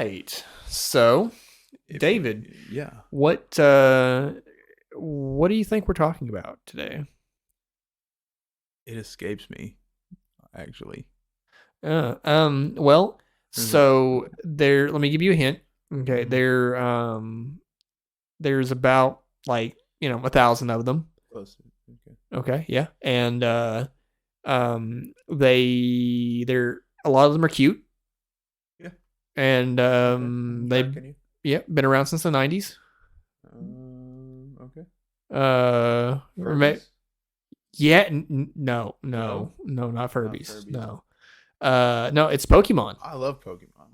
right. So, David, what do you think we're talking about today? It escapes me, actually. Well, so there, let me give you a hint. Okay, there's about like, 1,000 of them. Close to, okay. Okay, yeah. And they're a lot of them are cute. Yeah. And I'm tracking you. been around since the 90s. Okay. Furbies? Yeah, no, No? not Not Furbies. Furbies. No. No, it's Pokemon. I love Pokemon.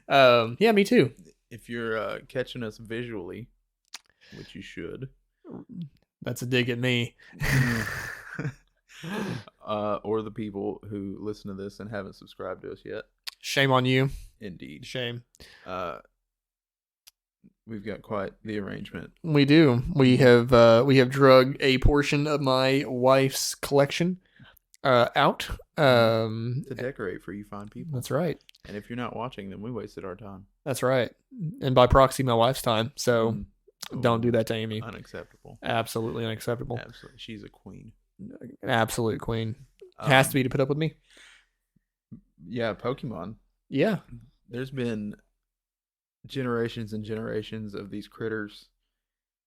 Um, yeah, me too. If you're catching us visually, which you should, That's a dig at me. or the people who listen to this and haven't subscribed to us yet. Shame on you. Indeed. Shame. We've got quite the arrangement. We do. We have drug a portion of my wife's collection out to decorate for you fine people. That's right. And if you're not watching, then we wasted our time. That's right. And by proxy, my wife's time. So don't do that to Amy. Unacceptable. Absolutely unacceptable. Absolutely. She's a queen. An absolute queen. Has to be to put up with me. Yeah, Pokemon. Yeah. There's been generations and generations of these critters.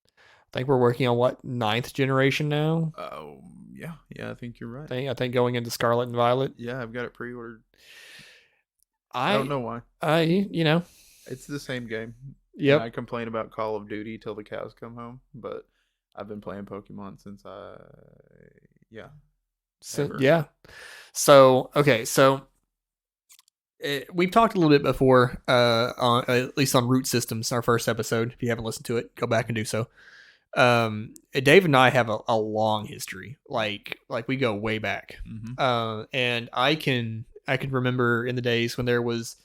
I think we're working on what, 9th generation now? Oh, yeah, I think you're right. I think going into Scarlet and Violet. Yeah, I've got it pre-ordered. I don't know why. It's the same game. Yep. I complain about Call of Duty till the cows come home, but I've been playing Pokemon since So okay, so we've talked a little bit before, on at least on root systems. Our first episode. If you haven't listened to it, go back and do so. Dave and I have a long history. Like we go way back. And I can remember in the days when there was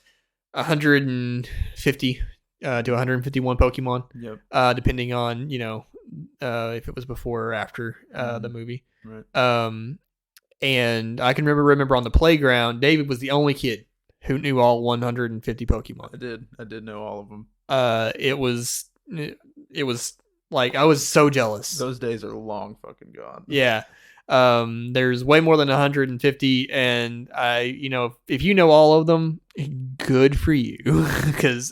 150 to 151 Pokemon. Yep. Depending on if it was before or after the movie. Right. And I can remember on the playground, David was the only kid who knew all 150 Pokemon. I did know all of them. It was like, I was so jealous. Those days are long fucking gone. Yeah. There's way more than 150, and if you know all of them, good for you. Because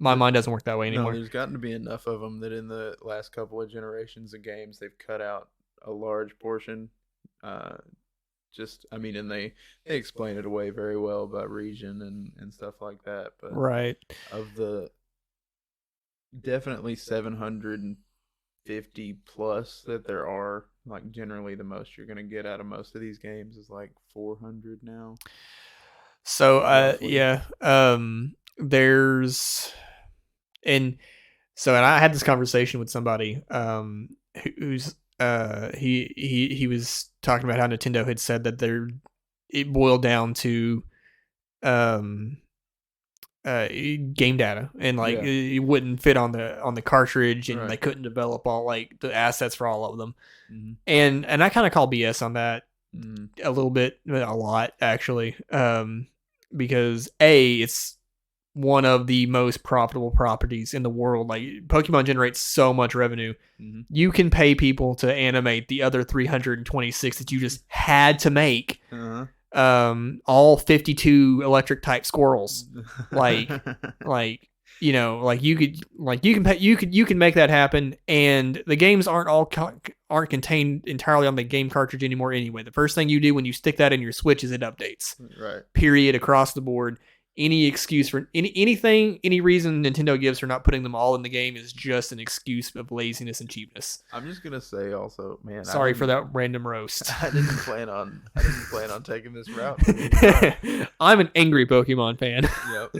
my mind doesn't work that way anymore. No, there's gotten to be enough of them that in the last couple of generations of games, they've cut out a large portion. And they explain it away very well about region and stuff like that. But right. Of the definitely 750 plus that there are, like, generally the most you're going to get out of most of these games is like 400 now. So, there's, and I had this conversation with somebody, who's, he was talking about how Nintendo had said that it boiled down to, game data, and it wouldn't fit on the cartridge, and they couldn't develop all like the assets for all of them. And I kind of call BS on that a little bit, a lot actually, because it's one of the most profitable properties in the world. Like, Pokemon generates so much revenue. You can pay people to animate the other 326 that you just had to make. All 52 electric type squirrels. You can make that happen, and the games aren't contained entirely on the game cartridge anymore anyway. The first thing you do when you stick that in your Switch is it updates. Right. Period, across the board. Any excuse for any reason Nintendo gives for not putting them all in the game is just an excuse of laziness and cheapness. I'm just gonna say also, man. Sorry for that random roast. I didn't plan on taking this route. I'm an angry Pokemon fan. Yep.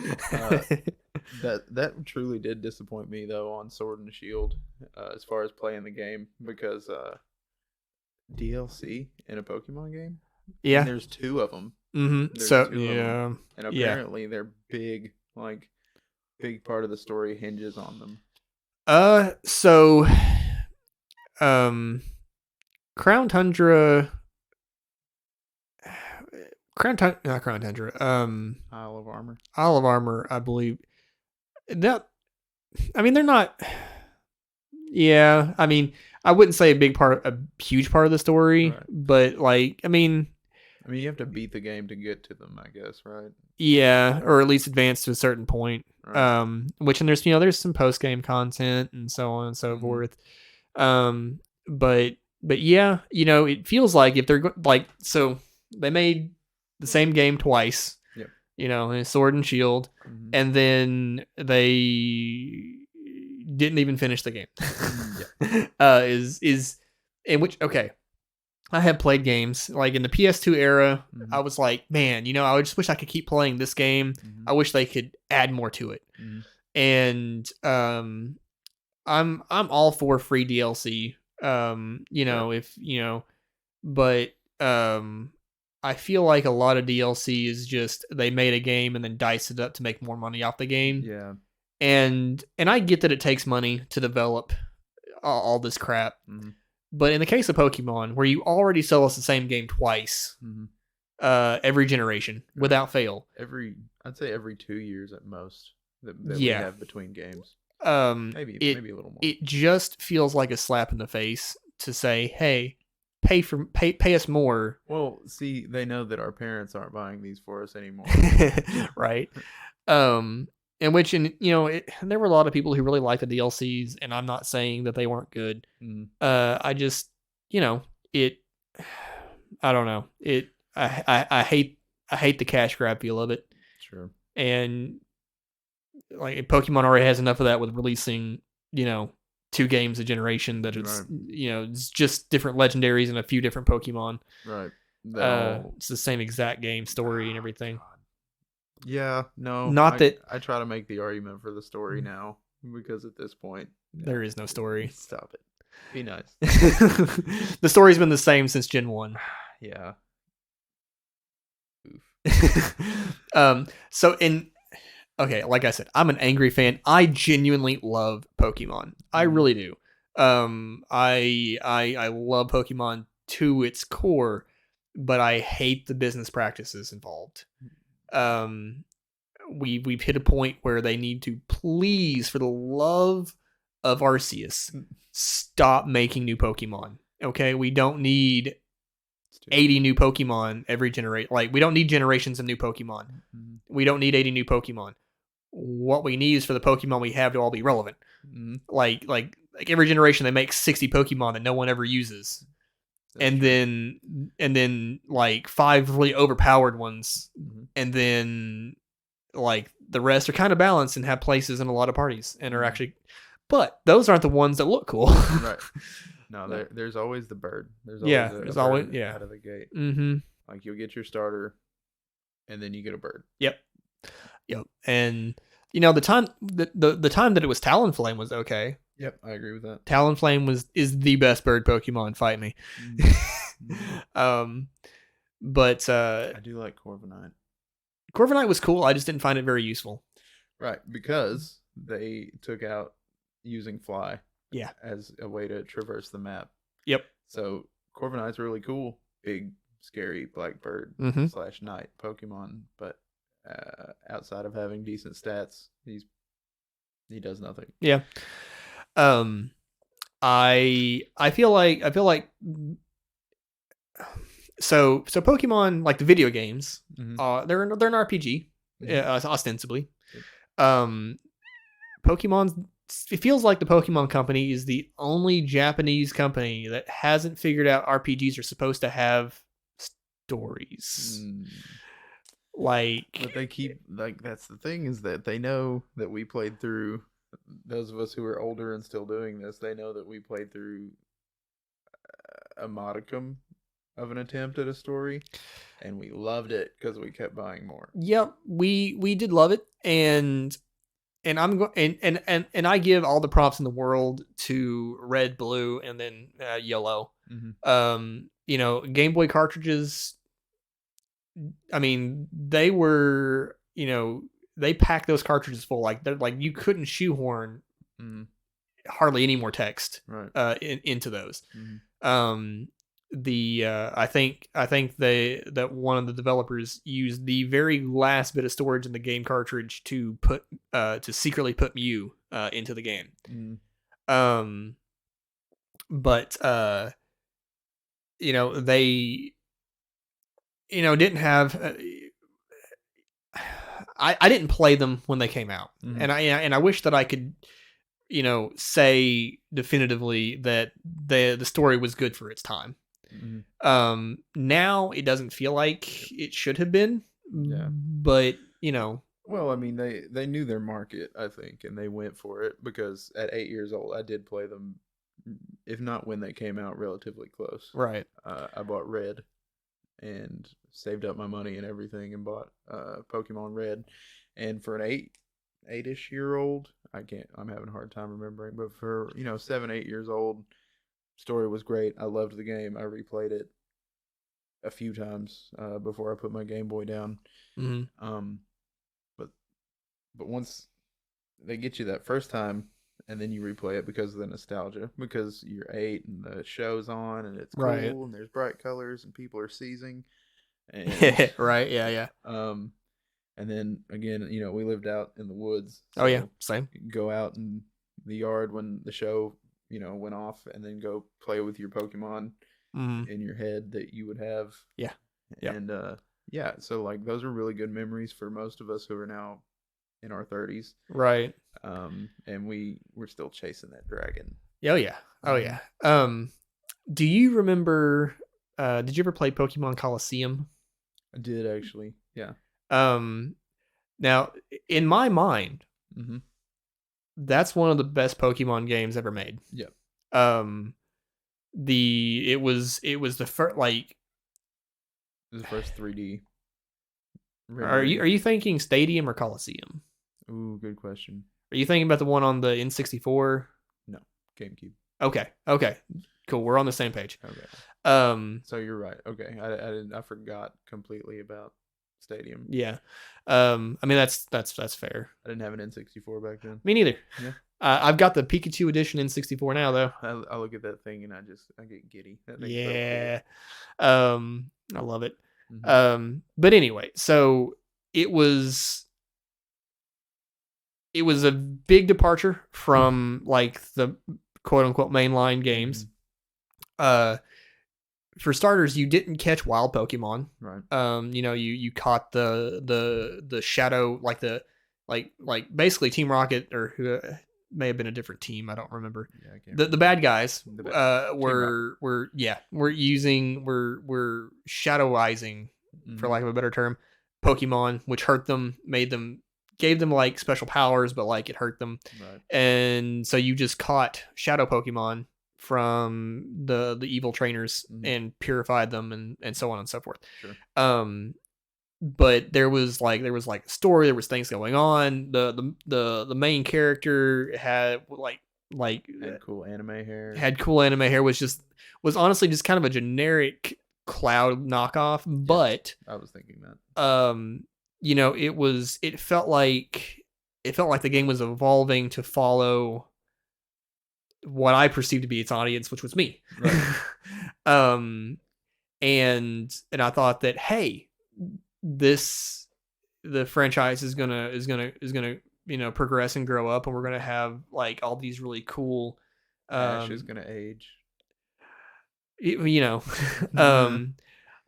That truly did disappoint me though on Sword and Shield, as far as playing the game, because DLC in a Pokemon game. Yeah. And there's 2 of them. So yeah, and apparently they're big. Like, big part of the story hinges on them. Crown Tundra Crown Tundra. Isle of Armor. Isle of Armor, I believe. That, I mean, they're not. Yeah, I mean, I wouldn't say a huge part of the story, right. But like, I mean, you have to beat the game to get to them, I guess, right? Yeah, or at least advance to a certain point. Right. Which, and there's some post game content and so on and so forth. But yeah, it feels like if they're so they made the same game twice. Yep. Sword and Shield, and then they didn't even finish the game. Is in which okay. I have played games like in the PS2 era. I was like, man, I would just wish I could keep playing this game. I wish they could add more to it. And I'm all for free DLC. But I feel like a lot of DLC is just they made a game and then diced it up to make more money off the game. Yeah. And I get that it takes money to develop all this crap. But in the case of Pokemon, where you already sell us the same game twice, every generation without fail, I'd say every 2 years at most that we have between games. Maybe a little more. It just feels like a slap in the face to say, "Hey, pay us more." Well, see, they know that our parents aren't buying these for us anymore, right? In which, there were a lot of people who really liked the DLCs, and I'm not saying that they weren't good. I just, it. I don't know. I hate the cash grab feel of it. Sure. And like Pokemon already has enough of that with releasing, 2 games a generation that it's, right. It's just different legendaries and a few different Pokemon. Right. It's the same exact game story and everything. God. Yeah, no. I try to make the argument for the story now because at this point there is no story. Stop it. Be nice. The story's been the same since Gen 1. Yeah. Like I said, I'm an angry fan. I genuinely love Pokemon. I really do. I love Pokemon to its core, but I hate the business practices involved. We've hit a point where they need to please, for the love of Arceus, stop making new Pokemon. Okay, we don't need 80 new Pokemon every generation. Like, we don't need generations of new Pokemon. We don't need 80 new Pokemon. What we need is for the Pokemon we have to all be relevant. Like every generation they make 60 Pokemon that no one ever uses. That's true. then like 5 really overpowered ones, and then like the rest are kind of balanced and have places in a lot of parties and are actually, but those aren't the ones that look cool. Right. No, there's always the bird. There's always out of the gate. Like you'll get your starter, and then you get a bird. Yep. And the time the time that it was Talonflame was okay. Yep, I agree with that. Talonflame is the best bird Pokemon. Fight me. But I do like Corviknight. Corviknight was cool. I just didn't find it very useful. Right, because they took out using fly. Yeah. As a way to traverse the map. Yep. So Corviknight's really cool, big, scary black bird / night Pokemon, but outside of having decent stats, he does nothing. Yeah. I feel like so Pokemon, like the video games, they're an RPG, ostensibly. Pokemon, it feels like the Pokemon Company is the only Japanese company that hasn't figured out RPGs are supposed to have stories. But they keep, that's the thing, is that they know that we played through, those of us who are older and still doing this, they know that we played through a modicum of an attempt at a story, and we loved it because we kept buying more. Yep, we did love it, and I'm and I give all the props in the world to Red, Blue, and then Yellow. Game Boy cartridges, I mean, they were, they packed those cartridges full. They're like, you couldn't shoehorn hardly any more text into those. I think that one of the developers used the very last bit of storage in the game cartridge to secretly put Mew into the game. But they didn't have I didn't play them when they came out, and I wish that I could say definitively that the story was good for its time. Now it doesn't feel like it should have been. Yeah. But well, I mean, they knew their market, I think, and they went for it, because at 8 years old I did play them, if not when they came out, relatively close. Right. I bought Red and saved up my money and everything and bought Pokemon Red, and for an 8-ish year old, I'm having a hard time remembering, but for 7, 8 years old, story was great. I loved the game. I replayed it a few times before I put my Game Boy down. But once they get you that first time, and then you replay it because of the nostalgia, because you're 8 and the show's on and it's cool, right, and there's bright colors and people are seizing, and right, yeah. And then again, we lived out in the woods. So oh yeah, same. Go out in the yard when the show went off, and then go play with your Pokemon in your head that you would have. Yeah. And yeah, so like those are really good memories for most of us who are now in our 30s. Right. And we're still chasing that dragon. Oh yeah. Do you remember did you ever play Pokemon Coliseum? I did, actually. Yeah. Now in my mind, that's one of the best Pokemon games ever made. Yep. It was the first, like, it was the first 3D. Are you thinking Stadium or Coliseum? Ooh, good question. Are you thinking about the one on the N64? No, GameCube. Okay, cool. We're on the same page. Okay. So you're right. Okay, I forgot completely about Stadium. Yeah. I mean that's fair. I didn't have an N64 back then. Me neither. Yeah. I've got the Pikachu edition N64 now, though. I look at that thing and I get giddy. Yeah. So cool. I love it. But anyway, so it was a big departure from like the quote unquote mainline games. For starters, you didn't catch wild Pokemon. Right. You caught the shadow, like basically Team Rocket, or who may have been a different team. I don't remember. Yeah, the bad guys were shadowizing, for lack of a better term, Pokemon, which hurt them, gave them like special powers, but like it hurt them. Right. And so you just caught shadow Pokemon from the evil trainers and purified them, and so on and so forth. Sure. But there was like a story, there was things going on. The main character had had cool anime hair, was honestly just kind of a generic Cloud knockoff. Yeah, but I was thinking that. It felt like the game was evolving to follow what I perceived to be its audience, which was me. Right. And I thought that, hey, the franchise is gonna progress and grow up, and we're gonna have like all these really cool. Ash is gonna age.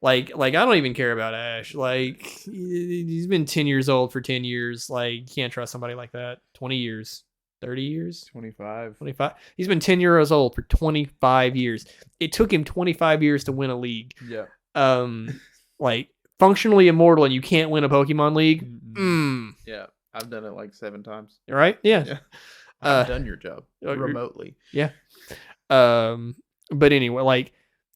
Like I don't even care about Ash. Like, he's been 10 years old for 10 years. Like, you can't trust somebody like that. 20 years. 30 years? 25. He's been 10 years old for 25 years. It took him 25 years to win a league. Yeah. Like, functionally immortal, and you can't win a Pokemon League? Yeah. I've done it like 7 times. Right? Yeah. I've done your job remotely. Yeah. But anyway,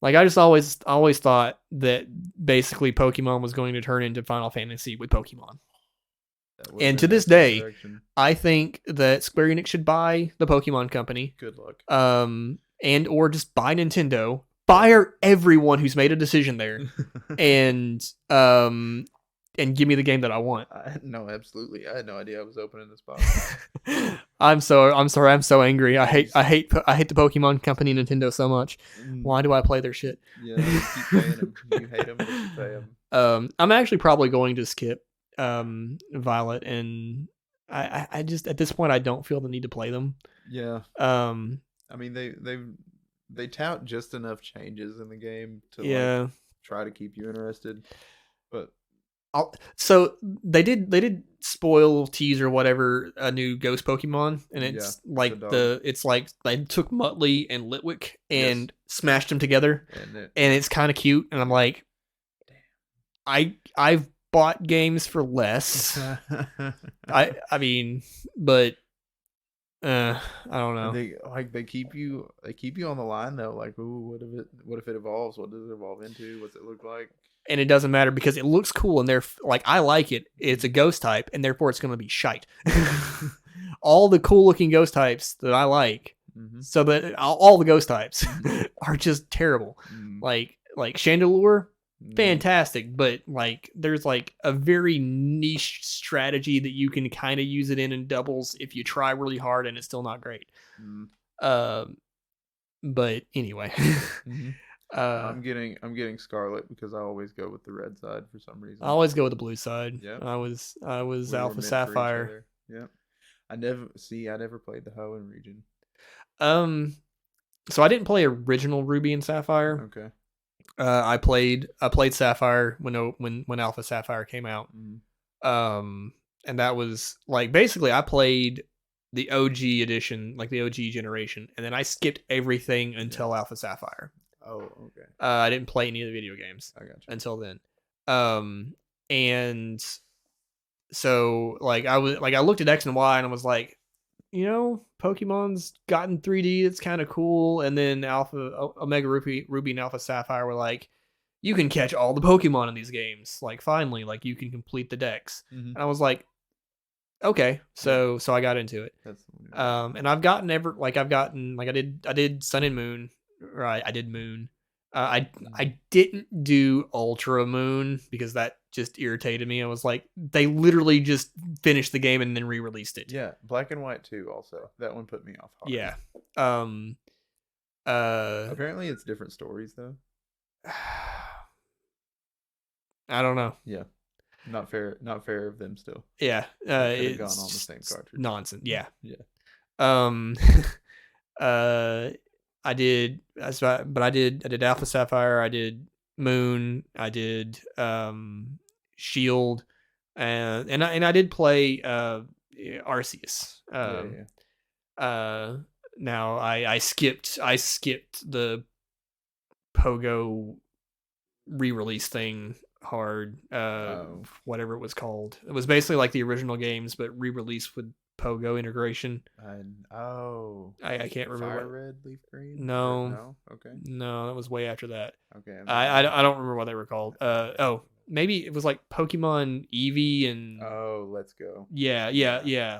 like I just always thought that basically Pokemon was going to turn into Final Fantasy with Pokemon. And to this day, I think that Square Enix should buy the Pokemon Company. Good luck. And or just buy Nintendo. Fire everyone who's made a decision there. And give me the game that I want. No, absolutely. I had no idea I was opening this box. I'm sorry. I'm so angry. I hate the Pokemon Company, Nintendo, so much. Why do I play their shit? Yeah, you keep paying them. You hate them, but you pay them. I'm actually probably going to skip Violet, and I just at this point I don't feel the need to play them. Yeah. I mean they tout just enough changes in the game to like try to keep you interested, but so they did spoil tease or whatever a new ghost Pokemon, and it's it's like they took Muttley and Litwick and smashed them together, and it's kind of cute, and I'm like, I've bought games for less. I mean, but I don't know. They keep you on the line though. Like, ooh, what if it evolves? What does it evolve into? What's it look like? And it doesn't matter because it looks cool, and they're like, I like it. It's a ghost type, and therefore it's going to be shite. All the cool looking ghost types that I like, so that all the ghost types are just terrible. Like Chandelure, fantastic, but like there's like a very niche strategy that you can kind of use it in doubles if you try really hard, and it's still not great. But anyway. I'm getting Scarlet because I always go with the red side for some reason. I always go with the blue side. Yeah, I was Alpha Sapphire. Yeah, I never played the Hoenn region. So I didn't play original Ruby and Sapphire. Okay. I played Sapphire when Alpha Sapphire came out. And that was like basically I played the OG edition, like the OG generation, and then I skipped everything until Alpha Sapphire. Oh, okay. I didn't play any of the video games until then. And so like I looked at X and Y and I was like, Pokemon's gotten 3D. It's kind of cool. And then Omega Ruby and Alpha Sapphire were like, you can catch all the Pokemon in these games. Like finally, like you can complete the decks. And I was like, okay. So I got into it. And I've gotten I did Sun and Moon. Right, I did Moon. I didn't do Ultra Moon because that just irritated me. I was like, they literally just finished the game and then re-released it. Yeah, Black and White too. Also, that one put me off hard. Yeah. Apparently, it's different stories though. I don't know. Yeah, not fair. Not fair of them still. Yeah, it's gone on the same cartridge. Nonsense. Yeah. Yeah. I did Alpha Sapphire, I did Moon, I did Shield, and I did play Arceus. Now I skipped the Pogo re-release thing hard, whatever it was called. It was basically like the original games but re-released with Pogo integration. I can't remember. Fire Red, Leaf Green? No. Okay. No, that was way after that. Okay. I don't remember what they were called. Maybe it was like Pokemon Eevee and Let's Go. Yeah.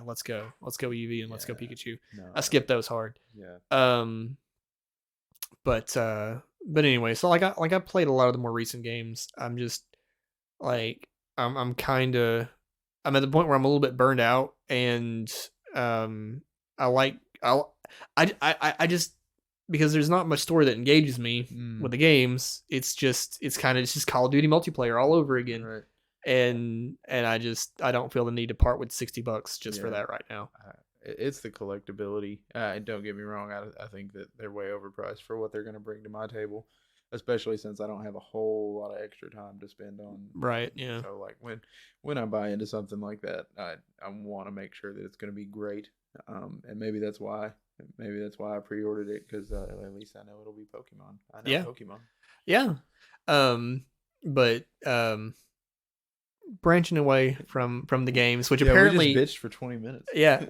Let's go Eevee and Let's Go Pikachu. No, I skipped those hard. Yeah. But anyway, so I played a lot of the more recent games. I'm just like I'm at the point where I'm a little bit burned out, and I just because there's not much story that engages me with the games. It's just Call of Duty multiplayer all over again. Right. And I don't feel the need to part with $60 just for that right now. It's the collectability. Don't get me wrong. I think that they're way overpriced for what they're going to bring to my table, especially since I don't have a whole lot of extra time to spend on. Right. Yeah. So like when I buy into something like that, I want to make sure that it's going to be great. And maybe that's why I pre-ordered it, because at least I know it'll be Pokemon. I know Pokemon. Yeah. But branching away from the games, which apparently we just bitched for 20 minutes. Yeah.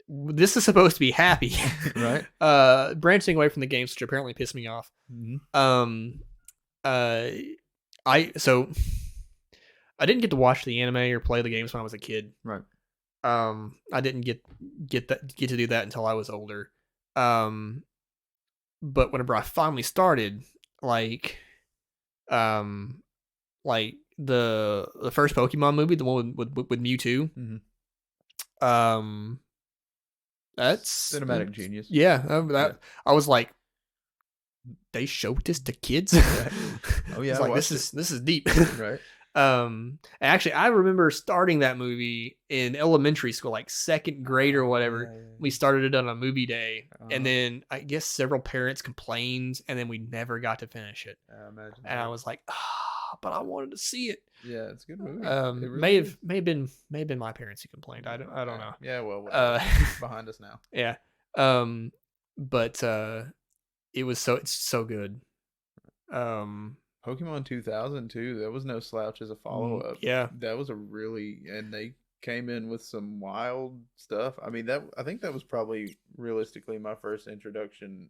This is supposed to be happy. Right. Branching away from the games, which apparently pissed me off. I didn't get to watch the anime or play the games when I was a kid. Right. I didn't get to do that until I was older. But whenever I finally started, like the first Pokemon movie, the one with Mewtwo. That's cinematic genius. Yeah, I was like, they showed this to kids. Oh yeah, it's like this is deep. Right. Actually, I remember starting that movie in elementary school, like second grade or whatever. Yeah. We started it on a movie day, and then I guess several parents complained, and then we never got to finish it. And I was like, but I wanted to see it. Yeah, it's a good movie. It really may have been my parents who complained. I don't know. Yeah, well, it's behind us now. Yeah. But it's so good. Pokemon 2002, that was no slouch as a follow-up. Yeah. That was and they came in with some wild stuff. I mean, I think that was probably realistically my first introduction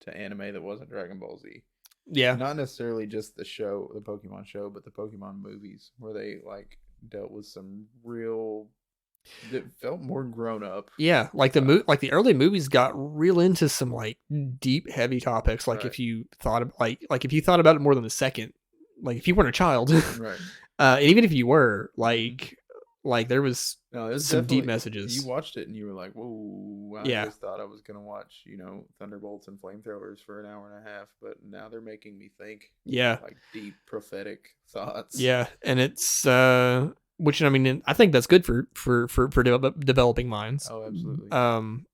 to anime that wasn't Dragon Ball Z. Yeah. Not necessarily just the show, the Pokemon show, but the Pokemon movies where they like dealt with some real that felt more grown up. Yeah, like the early movies got real into some like deep, heavy topics. Like if you thought of, like if you thought about it more than a second, like if you weren't a child, right? And even if you were, like there was some deep messages. You watched it and you were like, "Whoa!" I just thought I was gonna watch, thunderbolts and flamethrowers for an hour and a half, but now they're making me think. Yeah, like deep prophetic thoughts. Yeah, and it's which I mean, I think that's good for developing minds. Oh, absolutely.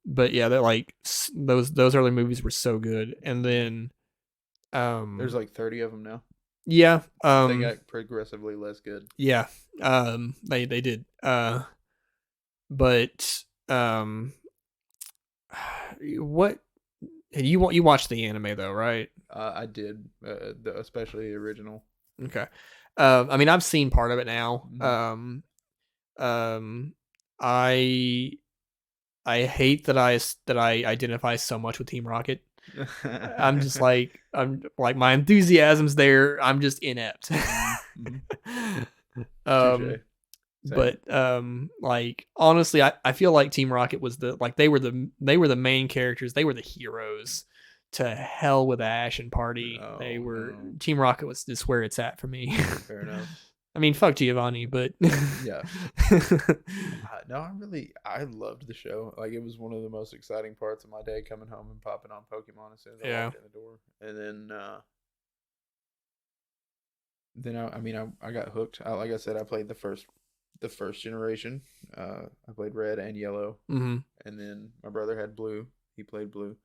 But yeah, that like those early movies were so good, and then there's like 30 of them now. Yeah. They got progressively less good. Yeah. They did. But what you watched the anime though, right? I did, especially the original. Okay. I mean, I've seen part of it now. I hate that I identify so much with Team Rocket. I'm like my enthusiasm's there. I'm just inept. But like honestly, I feel like Team Rocket was they were the main characters. They were the heroes. To hell with Ash and Party. Team Rocket was just where it's at for me. Fair enough. I mean, fuck Giovanni, but yeah. No, I loved the show. Like, it was one of the most exciting parts of my day, coming home and popping on Pokemon as soon as I walked in the door. And then I got hooked. Like I said, I played the first generation. I played Red and Yellow, and then my brother had Blue. He played Blue.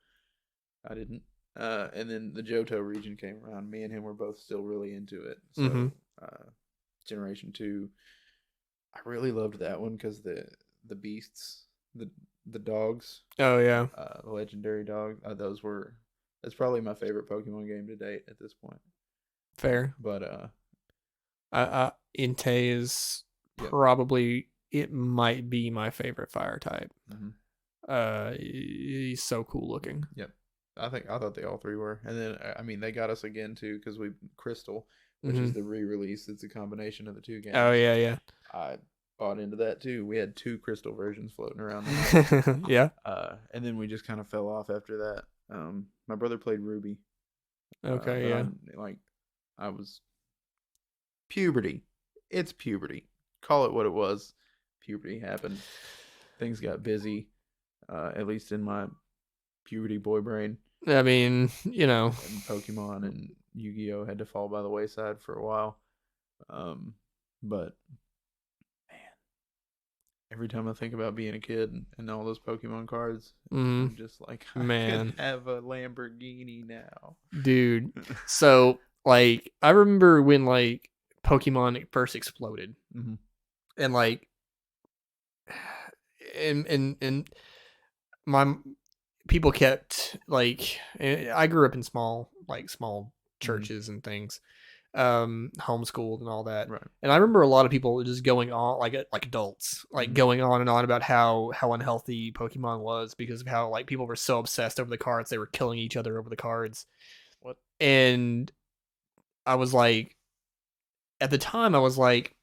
I didn't. And then the Johto region came around. Me and him were both still really into it. So, Generation 2, I really loved that one because the beasts, the dogs. Oh yeah. The legendary dog. That's probably my favorite Pokemon game to date at this point. Fair. But Entei is probably, it might be my favorite fire type. He's so cool looking. Yep. I thought they all three were. And then, I mean, they got us again, too, because Crystal, which is the re-release. It's a combination of the two games. Oh, yeah. I bought into that, too. We had 2 Crystal versions floating around. Yeah. And then we just kind of fell off after that. My brother played Ruby. Okay, yeah. I was... Puberty. It's puberty. Call it what it was. Puberty happened. Things got busy, at least in my puberty boy brain. I mean, and Pokemon and Yu-Gi-Oh had to fall by the wayside for a while. But man, every time I think about being a kid and all those Pokemon cards, I'm just like, I could have a Lamborghini now, dude. So like, I remember when like Pokemon first exploded, and like, and my people kept like, I grew up in small churches and things, homeschooled and all that. Right. And I remember a lot of people just going on like adults, like going on and on about how unhealthy Pokemon was because of how like people were so obsessed over the cards. They were killing each other over the cards. What? And I was like, at the time I was like,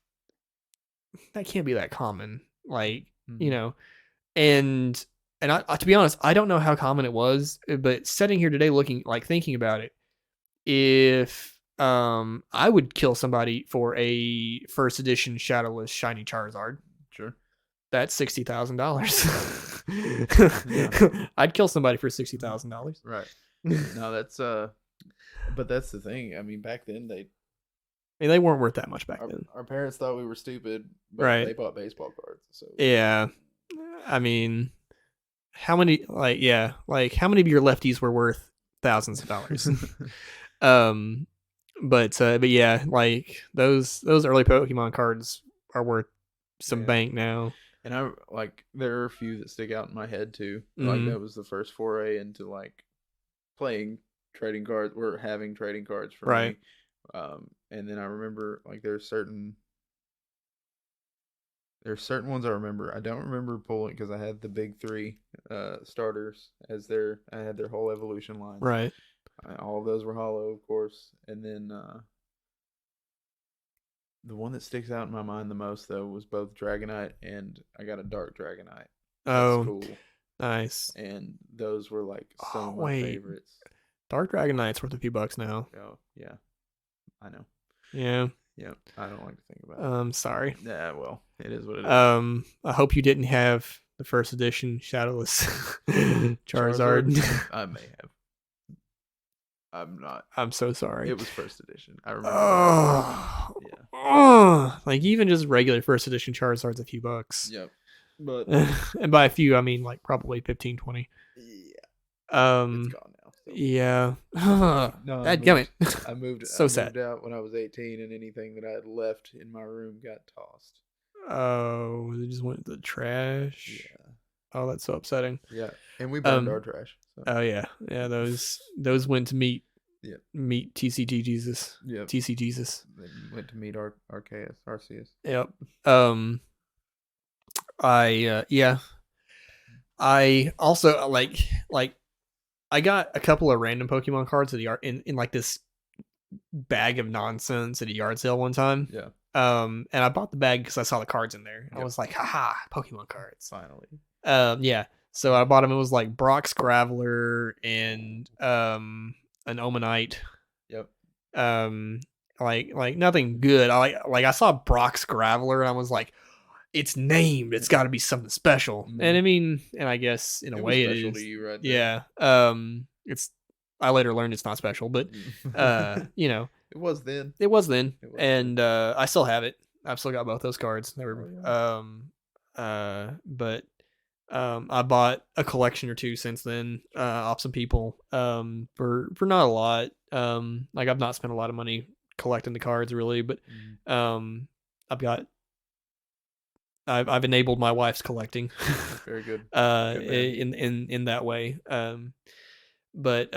that can't be that common. Like, and I, to be honest, I don't know how common it was, but sitting here today thinking about it, if I would kill somebody for a first edition Shadowless Shiny Charizard. Sure. That's $60,000. Yeah. I'd kill somebody for $60,000. Right. No, that's but that's the thing. I mean, back then I mean, they weren't worth that much back then. Our parents thought we were stupid, but right. They bought baseball cards. So yeah, I mean, how many how many of your lefties were worth thousands of dollars? But yeah, like those early Pokemon cards are worth some bank now. And there are a few that stick out in my head too. Like that was the first foray into like playing trading cards or having trading cards for me. And then I remember like there's certain ones I remember. I don't remember pulling because I had the big three starters as I had their whole evolution line. Right. All of those were hollow, of course. And then the one that sticks out in my mind the most though was both Dragonite and I got a Dark Dragonite. That's cool. Nice. And those were like some of my favorites. Dark Dragonite's worth a few bucks now. Oh, yeah. I know. Yeah. Yeah. I don't like to think about it. Sorry. Yeah, well, it is what it is. I hope you didn't have the first edition Shadowless Charizard. I may have. I'm not. I'm so sorry. It was first edition. I remember. Yeah. Like even just regular first edition Charizard's a few bucks. Yep. But and by a few I mean like probably 15, 20. Yeah. It's gone now. So. Yeah. No, dadgummit. I moved sad. Out when I was 18 and anything that I had left in my room got tossed. Oh, they just went to the trash. Yeah. Oh, that's so upsetting. Yeah. And we burned our trash. So. Oh yeah. Yeah, those went to meet TCG Jesus. Yep. TC Jesus. Then went to meet RCS. Yep. I also like I got a couple of random Pokemon cards at the yard in like this bag of nonsense at a yard sale one time. Yeah. And I bought the bag because I saw the cards in there. Yep. I was like, haha, Pokemon cards. Finally. Yeah. So I bought them. It was like Brock's Graveler and an Omanite. Yep. Like nothing good. I saw Brock's Graveler and I was like, it's named. It's got to be something special. Mm-hmm. And I mean, and I guess in a way it is. To you right there. Yeah. It's. I later learned it's not special, but you know, it was then. And I still have it. I've still got both those cards. They were, but I bought a collection or two since then off some people for not a lot. Like I've not spent a lot of money collecting the cards really, but I've enabled my wife's collecting. Very good. In that way. But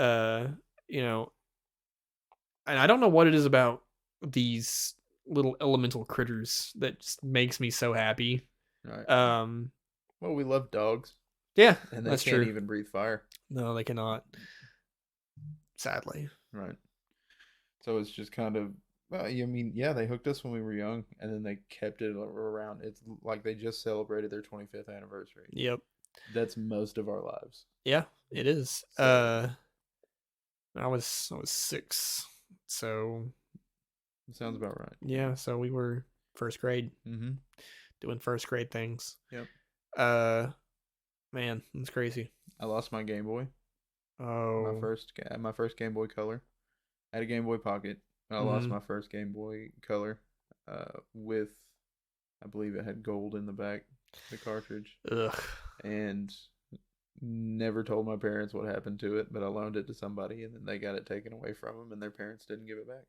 you know, and I don't know what it is about these little elemental critters that just makes me so happy. Right. Well, we love dogs. Yeah, and they can't even breathe fire. No, they cannot. Sadly. Right. So it's just kind of. Well, I mean, yeah, they hooked us when we were young, and then they kept it around. It's like they just celebrated their 25th anniversary. Yep. That's most of our lives. Yeah, it is. So, I was 6, so. Sounds about right. Yeah, so we were first grade. Mm-hmm. Doing first grade things. Yep. Man, that's crazy. I lost my Game Boy. Oh. My first Game Boy Color. I had a Game Boy Pocket. I lost my first Game Boy Color with, I believe it had gold in the back, the cartridge. Ugh. And never told my parents what happened to it, but I loaned it to somebody, and then they got it taken away from them, and their parents didn't give it back.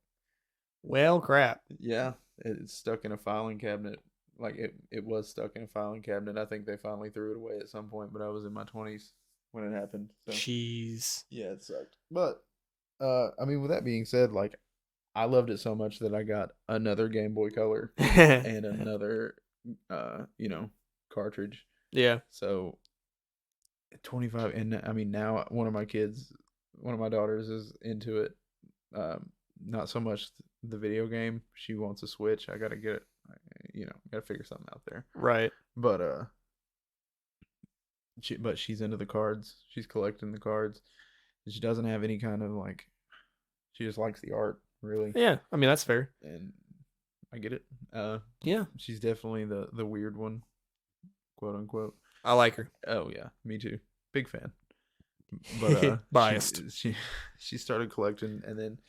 Well, crap. Yeah, it's stuck in a filing cabinet. Like, it was stuck in a filing cabinet. I think they finally threw it away at some point, but I was in my 20s when it happened. So. Jeez. Yeah, it sucked. But, I mean, with that being said, like, I loved it so much that I got another Game Boy Color and another, cartridge. Yeah. So, 25, and I mean, now one of my daughters is into it. Not so much the video game. She wants a Switch. I gotta get it. Gotta figure something out there. Right. But she's into the cards. She's collecting the cards. She doesn't have any kind of like. She just likes the art. really. Yeah, I mean that's fair. And I get it. Yeah, she's definitely the weird one, quote unquote. I like her. Oh yeah, me too. Big fan. But Biased. she started collecting, and then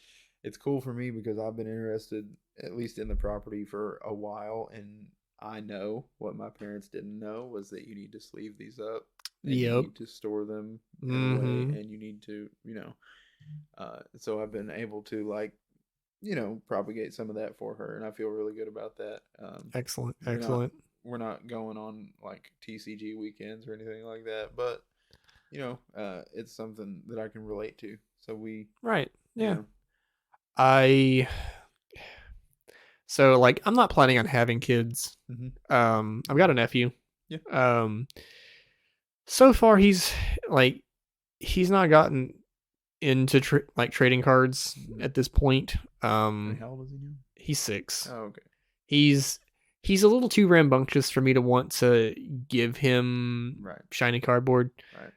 it's cool for me because I've been interested at least in the property for a while, and I know what my parents didn't know was that you need to sleeve these up, and you Yep. need to store them in a way, and you need to, so I've been able to, like, propagate some of that for her, and I feel really good about that. Excellent. We're not Excellent. we're not going on like TCG weekends or anything like that, but it's something that I can relate to. So we, Right. you Yeah. know, I so like I'm not planning on having kids. I've got a nephew. Yeah. So far he's not gotten into trading cards at this point. How old is he now? He's 6. Oh, okay. He's a little too rambunctious for me to want to give him shiny cardboard. Right.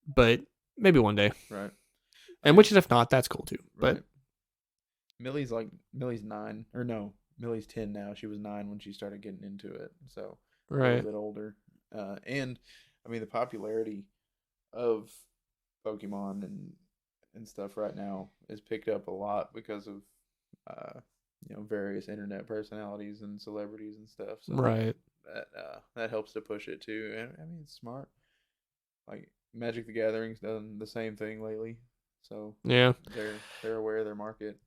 But maybe one day. Right. And which, if not, that's cool too. But Millie's 9, or no, Millie's 10 now. She was 9 when she started getting into it, so a little bit older. And I mean, the popularity of Pokemon and stuff right now is picked up a lot because of various internet personalities and celebrities and stuff. So that helps to push it too. And I mean, it's smart. Like Magic the Gathering's done the same thing lately. So yeah, they're aware of their market.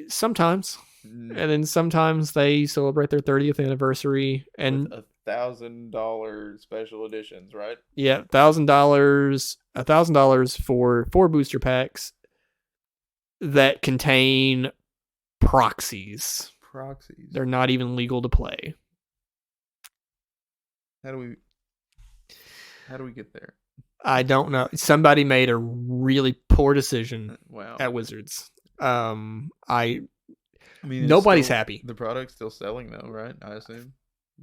Sometimes, and then sometimes they celebrate their 30th anniversary and with $1,000 special editions, right? Yeah, $1,000 for 4 booster packs that contain proxies. They're not even legal to play. How do we get there? I don't know. Somebody made a really poor decision at Wizards. I mean, nobody's happy. The product's still selling though, right? I assume.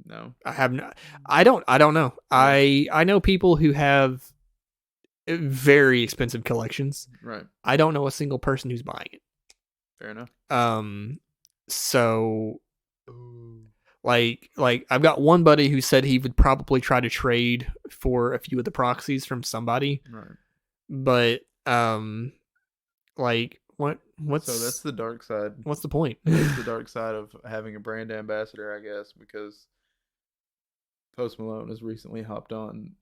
No. I don't know. Yeah. I know people who have very expensive collections. Right. I don't know a single person who's buying it. Fair enough. So like I've got one buddy who said he would probably try to trade for a few of the proxies from somebody. Right. But what's so that's the dark side. What's the point? That's the dark side of having a brand ambassador, I guess, because Post Malone has recently hopped on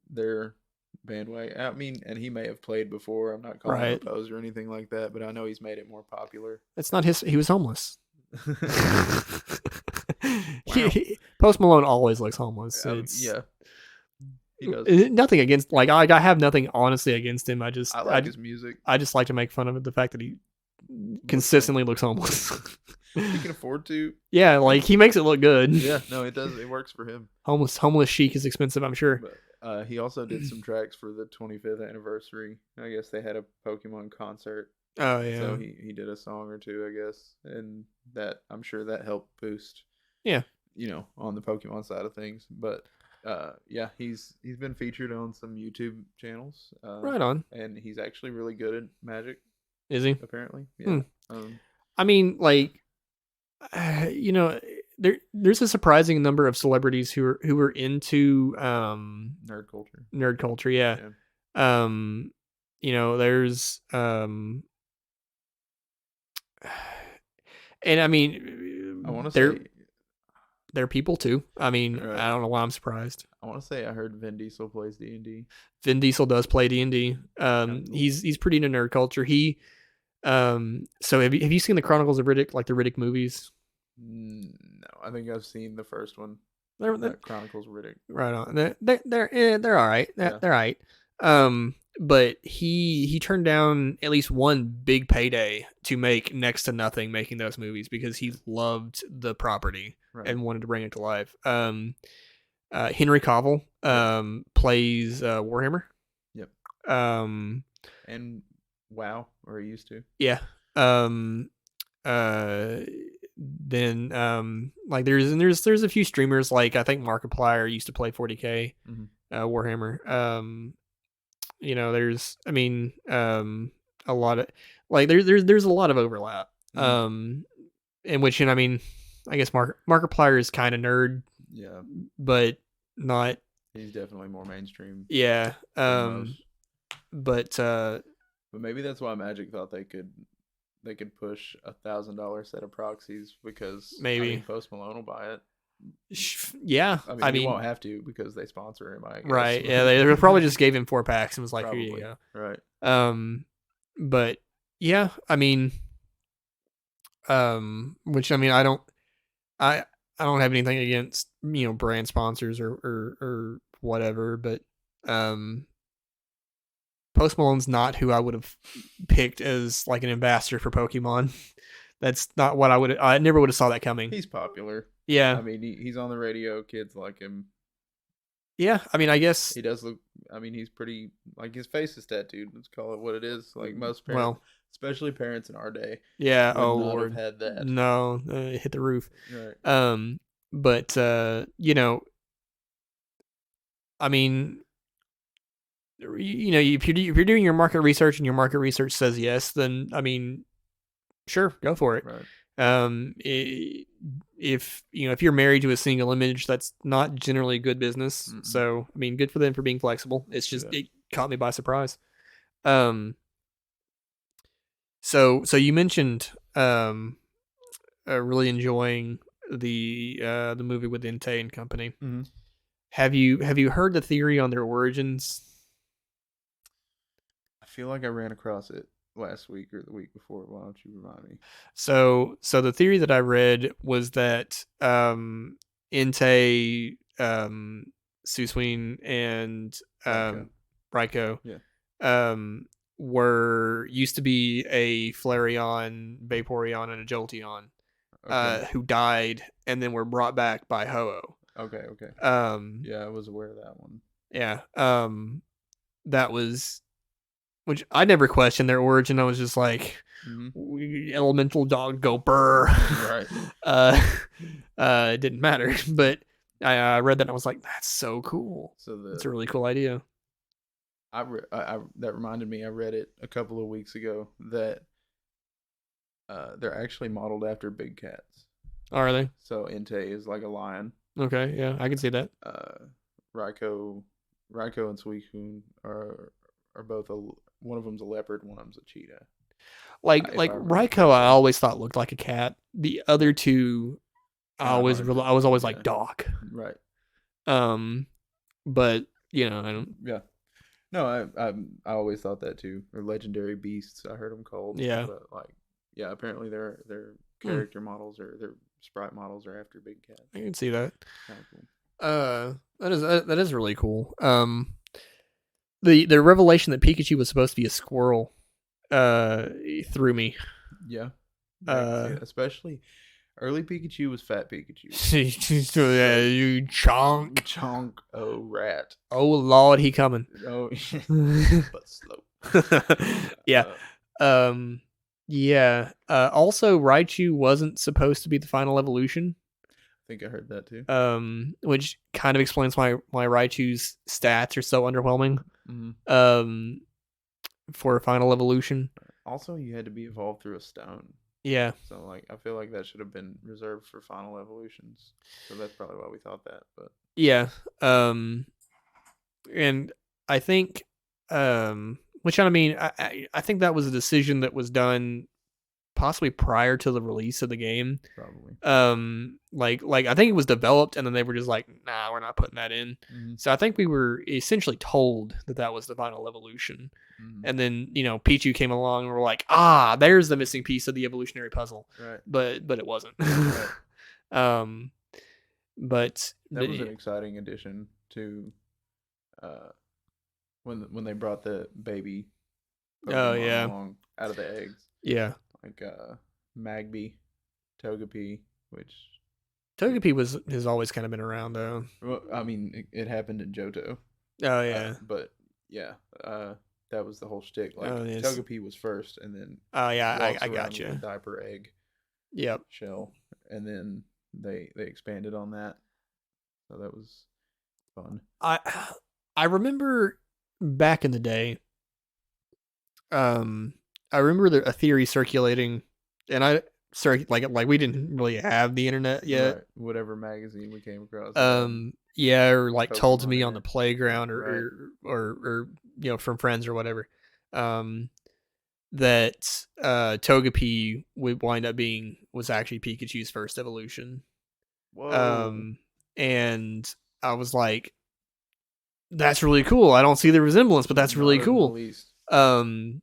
their bandwagon. I mean, and he may have played before. I'm not calling him a poser or anything like that, but I know he's made it more popular. It's not his. He was homeless. Post Malone always looks homeless. Yeah, he does. Nothing against I have nothing honestly against him. I like his music. I just like to make fun of the fact that he consistently looks homeless. He can afford to. Yeah, he makes it look good. Yeah, no, it does. It works for him. Homeless chic is expensive, I'm sure. But he also did some tracks for the 25th anniversary. I guess they had a Pokemon concert. Oh yeah. So he did a song or two, I guess, and that I'm sure that helped boost. Yeah. On the Pokemon side of things, but yeah, he's been featured on some YouTube channels. Right on. And he's actually really good at Magic. Is he? Apparently, yeah. I mean, there's a surprising number of celebrities who are into nerd culture. Nerd culture, yeah. There's and I mean, I want to say they're people too. I mean, right. I don't know why I'm surprised. I want to say I heard Vin Diesel plays D&D. Vin Diesel does play D&D. He's pretty into nerd culture. So have you seen the Chronicles of Riddick, like the Riddick movies? No, I think I've seen the first one. They're Chronicles of Riddick. Right on. They're all right. They're all right. But he turned down at least one big payday to make next to nothing making those movies because he loved the property and wanted to bring it to life. Henry Cavill plays Warhammer. Yep. And WoW, or he used to. Yeah. Then there's a few streamers, like I think Markiplier used to play 40K Warhammer. a lot of like there's a lot of overlap. In which, and I mean, I guess Markiplier is kind of nerd. Yeah. But not. He's definitely more mainstream. Yeah. But maybe that's why Magic thought they could push $1,000 set of proxies because maybe Post Malone will buy it. Yeah, I mean, he won't have to because they sponsor him. I guess. Right? Yeah, they probably just gave him 4 packs and was like, probably. "Here you go." Right. But yeah, I mean, which I mean, I don't have anything against brand sponsors or whatever, but Post Malone's not who I would have picked as like an ambassador for Pokemon. That's not what I never would have saw that coming. He's popular. Yeah. I mean, he's on the radio. Kids like him. Yeah, I mean, I guess he does look. I mean, he's pretty. Like his face is tattooed. Let's call it what it is. Like most parents, especially parents in our day. Yeah. Oh Lord, had that. No, hit the roof. Right. But I mean, if you're doing your market research and your market research says yes, then I mean, sure, go for it. Right. If you're married to a single image, that's not generally good business. Mm-mm. So I mean, good for them for being flexible. It's just it caught me by surprise. So you mentioned really enjoying the movie with Entei and company. Mm-hmm. Have you heard the theory on their origins? I feel like I ran across it last week or the week before. Why don't you remind me? So the theory that I read was that Entei, Susween, and Raikou were used to be a Flareon, Vaporeon, and a Jolteon, who died and then were brought back by Ho-Oh. Okay. Yeah, I was aware of that one. Yeah. That was, which I never questioned their origin. I was just like, elemental dog go burr. Right. It didn't matter, but I read that and I was like, that's so cool. So that's a really cool idea. That reminded me. I read it a couple of weeks ago that they're actually modeled after big cats. Are they? So Entei is like a lion. Okay, yeah, I can see that. Raikou and Suicune are both one of them's a leopard, one of them's a cheetah. Like Raikou, I always thought looked like a cat. The other two, I was always like dog. Right. But I don't. Yeah. No, I always thought that too. Or legendary beasts, I heard them called. Yeah. But apparently their character models or their sprite models are after big cats. I can see that. Kind of cool. That is really cool. The revelation that Pikachu was supposed to be a squirrel threw me. Yeah. Especially early Pikachu was fat Pikachu. You chonk. Oh, rat. Oh, Lord, he coming. Oh, but slow. Yeah. Yeah. Also, Raichu wasn't supposed to be the final evolution. I think I heard that too. Which kind of explains why Raichu's stats are so underwhelming. Mm-hmm. For final evolution. Also, you had to be evolved through a stone. Yeah. So I feel like that should have been reserved for final evolutions. So that's probably why we thought that. But yeah. And I think, which I mean, I think that was a decision that was done possibly prior to the release of the game. Probably. Like I think it was developed and then they were just like, nah, we're not putting that in. Mm-hmm. So I think we were essentially told that was the final evolution. Mm-hmm. And then, Pichu came along and we're like, there's the missing piece of the evolutionary puzzle. Right. But it wasn't. Right. But that was an exciting addition to when they brought the baby Pokemon along out of the eggs. Yeah. Like Magby, Togepi, which Togepi has always kind of been around though. Well, I mean, it happened in Johto. Oh yeah. But yeah, that was the whole shtick. Like Togepi was first, and then I got you. Diaper egg. Yep. Shell, and then they expanded on that, so that was fun. I remember back in the day, I remember a theory circulating, and like we didn't really have the internet yet. Right. Whatever magazine we came across. Yeah, or like told to Pokemon me in on the it. playground, Right. or from friends or whatever. That Togepi would wind up was actually Pikachu's first evolution. Whoa. And I was like, that's really cool. I don't see the resemblance, but that's really Not in the cool. least. And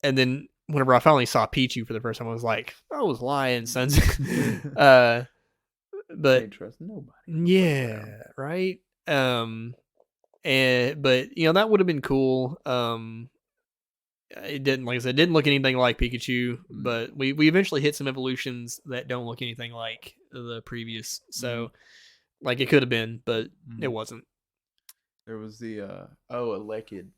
then whenever I finally saw Pichu for the first time, I was like, I was lying, sons. But Can't trust nobody. Yeah, right. But that would have been cool. It didn't, like I said, it didn't look anything like Pikachu, but we eventually hit some evolutions that don't look anything like the previous. So, like, it could have been, but it wasn't. There was the Elekid.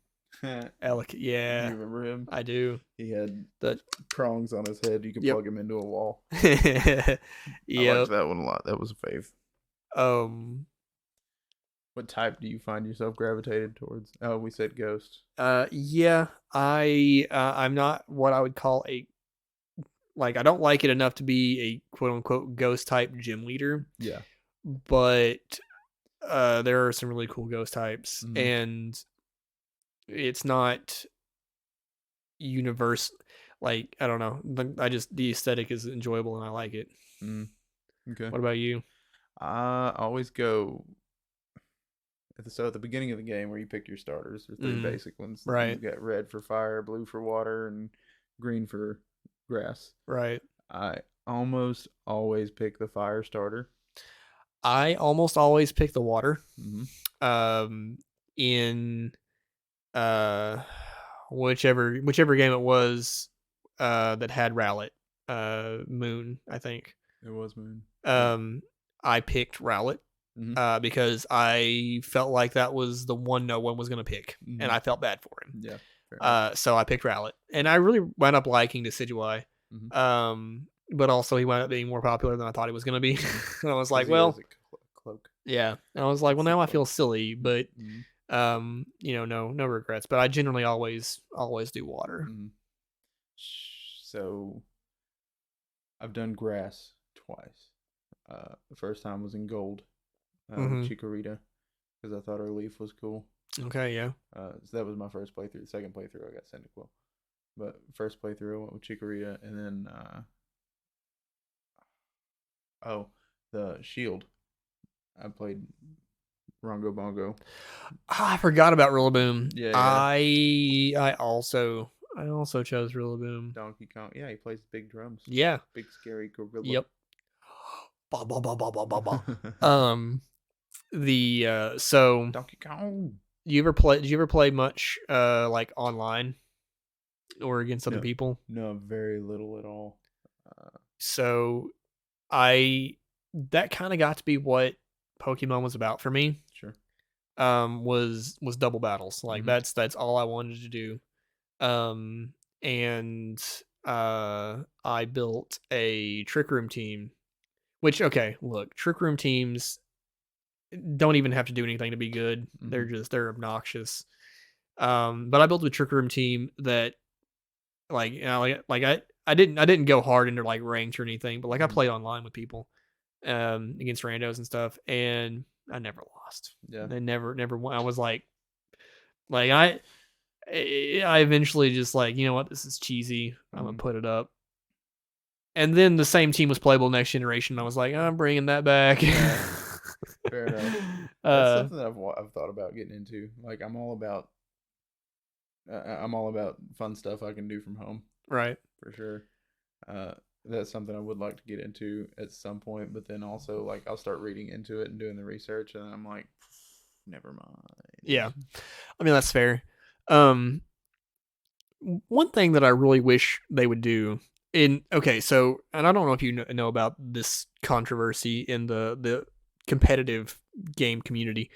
Alec, yeah, You remember him? I do. He had The prongs on his head. You could plug him into a wall. Yeah, I liked that one a lot. That was a fave. What type do you find yourself gravitated towards? Oh, we said ghost. Yeah, I'm not what I would call I don't like it enough to be a quote unquote ghost type gym leader. Yeah. But there are some really cool ghost types, and it's not universal. Like, I don't know. The aesthetic is enjoyable and I like it. Okay. What about you? I always go at the beginning of the game where you pick your starters. There's three basic ones. Right. You got red for fire, blue for water, and green for grass. Right. I almost always pick the fire starter. I almost always pick the water. In whichever game it was that had Rowlet, Moon, I think. It was Moon. I picked Rowlet because I felt like that was the one no one was going to pick, and I felt bad for him. Yeah. So I picked Rowlet, and I really wound up liking Decidueye. But also he wound up being more popular than I thought he was going to be. And I was like, well, cloak. Yeah. And I was like, well, now I feel silly, but no regrets. But I generally always do water. So I've done grass twice. The first time was in gold, Chikorita, because I thought her leaf was cool. Okay, yeah. So that was my first playthrough. The second playthrough, I got Cyndaquil. But first playthrough, I went with Chikorita, and then the Shield. I played Rongo Bongo. I forgot about Rillaboom. Yeah. I also chose Rillaboom. Donkey Kong. Yeah, he plays big drums. Yeah. Big scary gorilla. Yep. Ba ba ba ba ba ba ba. So Donkey Kong. Did you ever play much like online or against other people? No, very little at all. So that kind of got to be what Pokemon was about for me. Sure. Was double battles. Like that's all I wanted to do. And I built a Trick Room team, which, okay, look, Trick Room teams don't even have to do anything to be good. They're obnoxious. But I built a Trick Room team that I didn't go hard into like ranked or anything, but like I played online with people against randos and stuff, and I never lost. Yeah. They never won. I was like I eventually just like, you know what, this is cheesy. I'm gonna put it up. And then the same team was playable next generation. I was like, I'm bringing that back. Yeah. Fair enough. That's something that I've thought about getting into. Like I'm all about fun stuff I can do from home. Right. For sure. That's something I would like to get into at some point, but then also like I'll start reading into it and doing the research, and I'm like, never mind. Yeah, I mean that's fair. One thing that I really wish they would do and I don't know if you know about this controversy in the competitive game community.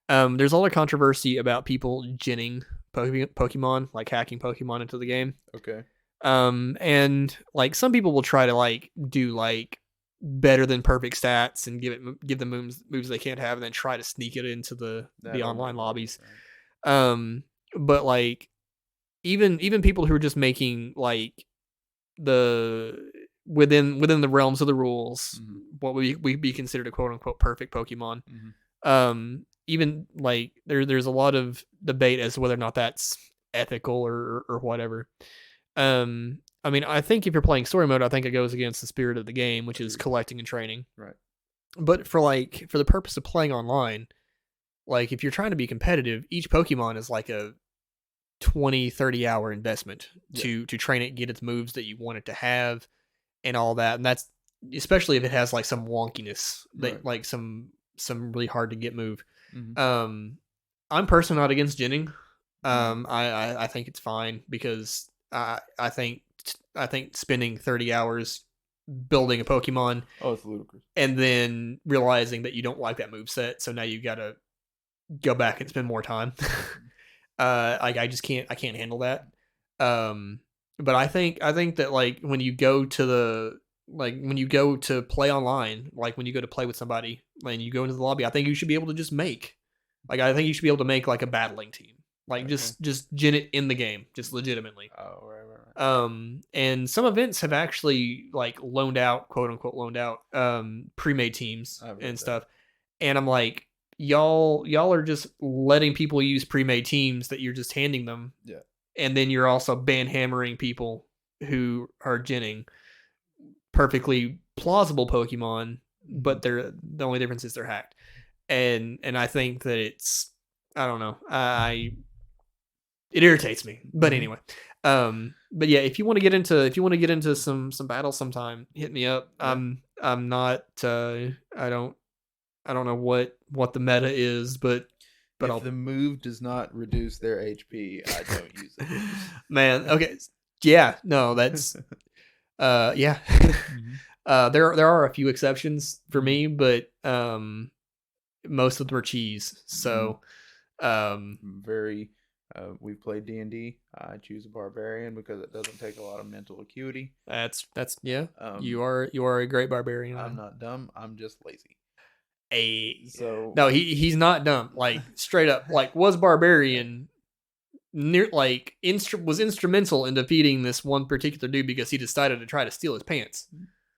There's a lot of controversy about people ginning Pokemon, like hacking Pokemon into the game. Okay. And like some people will try to like do like better than perfect stats and give them moves they can't have, and then try to sneak it into the online lobbies. But like even people who are just making like the within the realms of the rules, what we be considered a quote unquote perfect Pokemon. Even like there's a lot of debate as to whether or not that's ethical or whatever. I mean, I think if you're playing story mode, I think it goes against the spirit of the game, which is collecting and training. Right. But for the purpose of playing online, like if you're trying to be competitive, each Pokemon is like a 20-30 hour investment to train it, get its moves that you want it to have and all that. And that's especially if it has like some wonkiness, that like some really hard to get move. I'm personally not against ginning. I think it's fine because I think spending 30 hours building a Pokemon, it's ludicrous, and then realizing that you don't like that moveset, so now you got to go back and spend more time. Like I can't handle that. But I think that like when you go to play online, like when you go to play with somebody and you go into the lobby, I think you should be able to just make like a battling team. Like just gin it in the game, just legitimately. Oh, right. And some events have actually like loaned out, quote unquote loaned out, pre-made teams and stuff. And I'm like, y'all are just letting people use pre-made teams that you're just handing them. Yeah. And then you're also ban-hammering people who are ginning perfectly plausible Pokemon, but the only difference is they're hacked. And I think that it's, I don't know, it irritates me. But anyway, but yeah, if you want to get into some battles sometime, hit me up. Yeah. I'm not I don't know what the meta is, but if the move does not reduce their HP, I don't use it. Man, okay. Yeah, no, that's yeah. There are a few exceptions for me, but most of them are cheese. So we've played D&D. I choose a barbarian because it doesn't take a lot of mental acuity. That's yeah. You are a great barbarian. I'm not dumb. I'm just lazy. No, he's not dumb. Like straight up, like was barbarian. Was instrumental in defeating this one particular dude because he decided to try to steal his pants.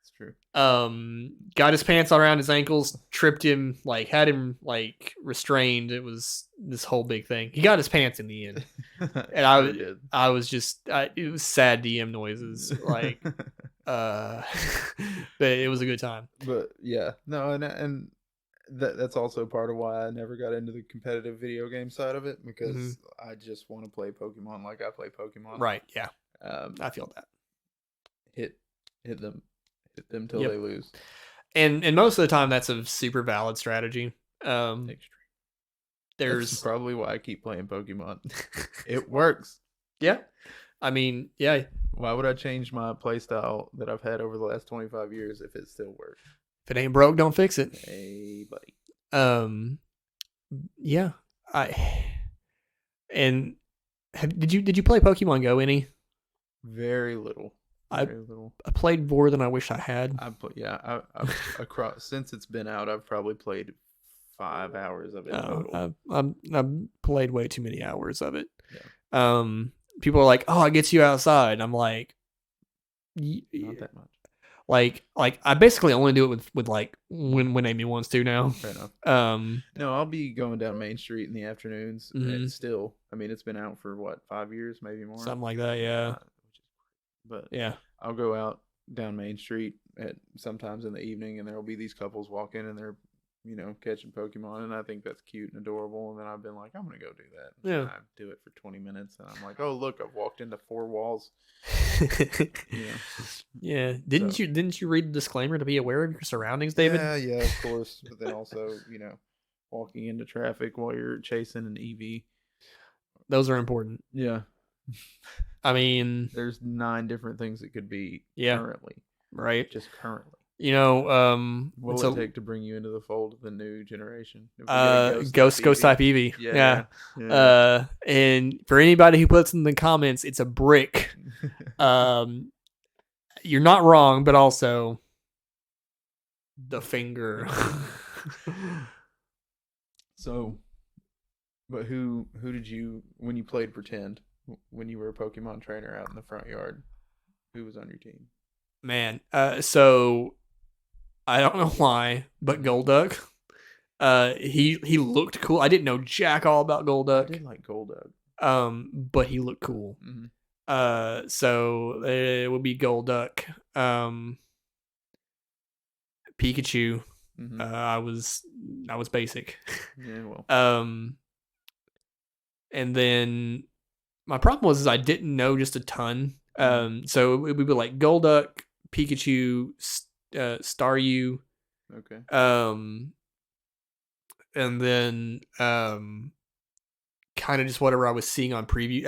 It's true. Got his pants around his ankles, tripped him, like had him like restrained. It was this whole big thing. He got his pants in the end, and I was just it was sad DM noises, like, but it was a good time. But yeah, no, and that's also part of why I never got into the competitive video game side of it, because I just want to play Pokemon like I play Pokemon. Right. Yeah. I feel that. Hit them till they lose. And most of the time, that's a super valid strategy. That's probably why I keep playing Pokemon. It works. Yeah. I mean, yeah. Why would I change my playstyle that I've had over the last 25 years if it still works? If it ain't broke, don't fix it. Hey, buddy. Yeah. Did you play Pokemon Go any? Very little. I played more than I wish I had. I've across since it's been out, I've probably played 5 hours of it total. I've played way too many hours of it. Yeah. People are like, "Oh, it gets you outside." I'm like, not that much. Like I basically only do it with like when Amy wants to now. Fair enough. No, I'll be going down Main Street in the afternoons. And still, I mean, it's been out for what, 5 years, maybe more. Something like that, yeah. But yeah, I'll go out down Main Street sometimes in the evening, and there'll be these couples walking, and they're catching Pokemon, and I think that's cute and adorable. And then I've been like, I'm gonna go do that. Yeah, and I do it for 20 minutes, and I'm like, oh look, I've walked into 4 walls. Yeah. Didn't you read the disclaimer to be aware of your surroundings, David? Yeah, of course. But then also, walking into traffic while you're chasing an EV. Those are important. Yeah. I mean, there's 9 different things it could be currently. Right. Just currently. What will it take to bring you into the fold of the new generation? Ghost type Eevee. Yeah. And for anybody who puts in the comments, it's a brick. You're not wrong, but also the finger. So, but who did you, when you played Pretend, when you were a Pokemon trainer out in the front yard, who was on your team? Man, so I don't know why, but Golduck. He looked cool. I didn't know jack all about Golduck. I did like Golduck. But he looked cool. So it would be Golduck. Pikachu. I was basic. Yeah, well. And then my problem was I didn't know just a ton. So it would be like Golduck, Pikachu, Staryu. Okay. And then kind of just whatever I was seeing on preview,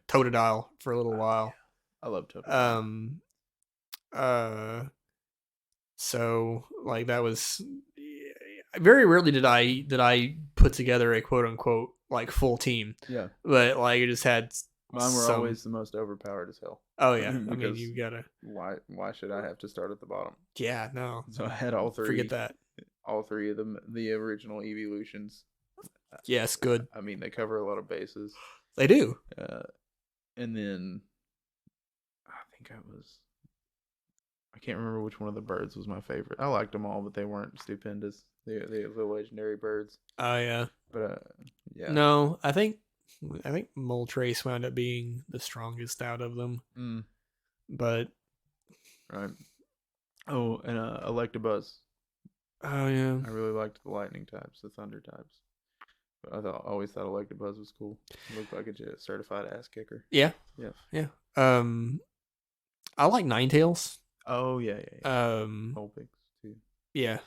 Totodile for a little while. I love Totodile. So like that was very rarely did I put together a quote unquote like full team. Yeah. But like it just had. Mine were always the most overpowered as hell. Oh yeah, I mean you gotta. Why should I have to start at the bottom? Yeah, no. So I had all three. Forget that. All three of them, the original evolutions. Yes, good. I mean, they cover a lot of bases. They do. And then I think I can't remember which one of the birds was my favorite. I liked them all, but they weren't stupendous. The legendary birds. Oh yeah. But yeah. No, I think Moltres wound up being the strongest out of them. But right. Oh, and Electabuzz. Oh yeah. I really liked the lightning types, the thunder types. But I always thought Electabuzz was cool. It looked like a certified ass kicker. Yeah. Yeah. Yeah. I like Ninetales. Oh yeah. Vulpix too. Yeah.